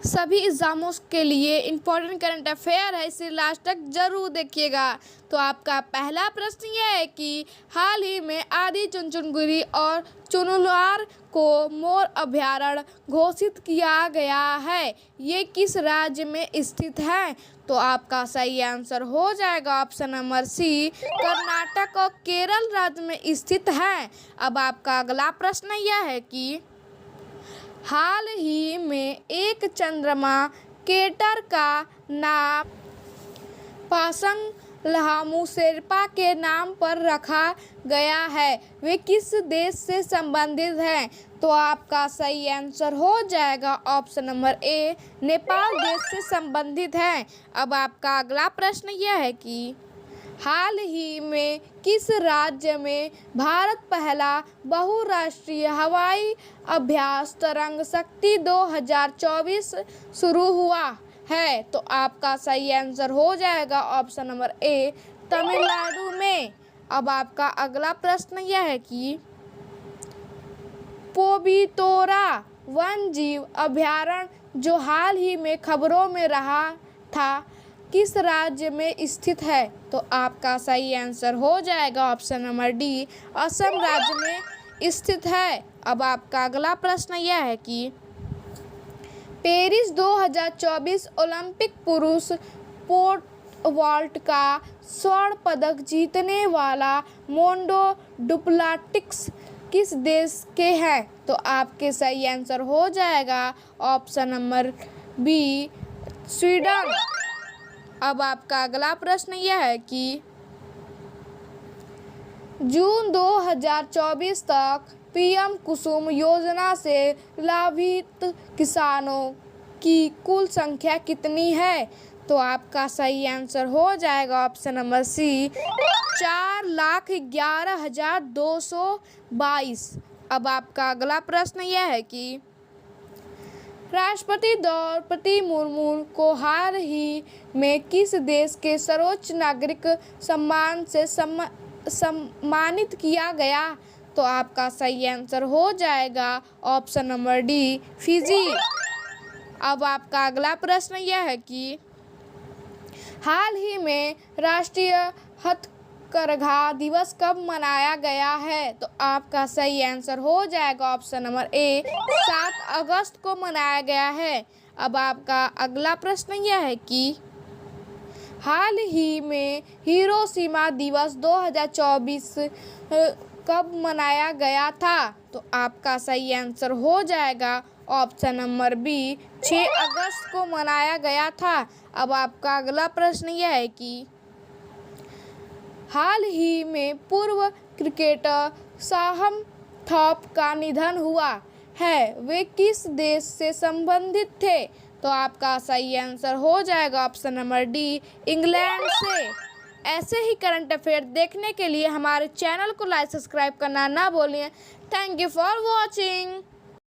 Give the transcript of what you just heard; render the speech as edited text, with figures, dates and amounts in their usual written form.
सभी एग्ज़ामों के लिए इम्पोर्टेंट करंट अफेयर है, इसे लास्ट तक ज़रूर देखिएगा। तो आपका पहला प्रश्न यह है कि हाल ही में आदि चुनचुनगिरी और चुनलुआर को मोर अभयारण्य घोषित किया गया है, ये किस राज्य में स्थित है? तो आपका सही आंसर हो जाएगा ऑप्शन नंबर सी, कर्नाटक और केरल राज्य में स्थित है। अब आपका अगला प्रश्न यह है कि हाल ही में एक चंद्रमा क्रेटर का नाम पासांग लाहामू शेरपा के नाम पर रखा गया है, वे किस देश से संबंधित हैं? तो आपका सही आंसर हो जाएगा ऑप्शन नंबर ए, नेपाल देश से संबंधित है। अब आपका अगला प्रश्न यह है कि हाल ही में किस राज्य में भारत पहला बहुराष्ट्रीय हवाई अभ्यास तरंग शक्ति 2024 शुरू हुआ है? तो आपका सही आंसर हो जाएगा ऑप्शन नंबर ए, तमिलनाडु में। अब आपका अगला प्रश्न यह है कि पोबितोरा वन जीव अभयारण्य जो हाल ही में खबरों में रहा था, किस राज्य में स्थित है? तो आपका सही आंसर हो जाएगा ऑप्शन नंबर डी, असम राज्य में स्थित है। अब आपका अगला प्रश्न यह है कि पेरिस 2024 ओलंपिक पुरुष पोट वॉल्ट का स्वर्ण पदक जीतने वाला मोंडो डुप्लाटिक्स किस देश के हैं? तो आपके सही आंसर हो जाएगा ऑप्शन नंबर बी, स्वीडन। अब आपका अगला प्रश्न यह है कि जून 2024 तक पीएम कुसुम योजना से लाभान्वित किसानों की कुल संख्या कितनी है? तो आपका सही आंसर हो जाएगा ऑप्शन नंबर सी, 4,11,222। अब आपका अगला प्रश्न यह है कि राष्ट्रपति द्रौपदी मुर्मू को हाल ही में किस देश के सर्वोच्च नागरिक सम्मान से सम्मानित किया गया? तो आपका सही आंसर हो जाएगा ऑप्शन नंबर डी, फिजी। अब आपका अगला प्रश्न यह है कि हाल ही में राष्ट्रीय हथकरघा दिवस कब मनाया गया है? तो आपका सही आंसर हो जाएगा ऑप्शन नंबर ए, 7 अगस्त को मनाया गया है। अब आपका अगला प्रश्न यह है कि हाल ही में हिरोशिमा दिवस 2024 कब मनाया गया था? तो आपका सही आंसर हो जाएगा ऑप्शन नंबर बी, 6 अगस्त को मनाया गया था। अब आपका अगला प्रश्न यह है कि हाल ही में पूर्व क्रिकेटर शाहम थॉप का निधन हुआ है, वे किस देश से संबंधित थे? तो आपका सही आंसर हो जाएगा ऑप्शन नंबर डी, इंग्लैंड से। ऐसे ही करंट अफेयर देखने के लिए हमारे चैनल को लाइक सब्सक्राइब करना ना भूलिए। Thank you for watching.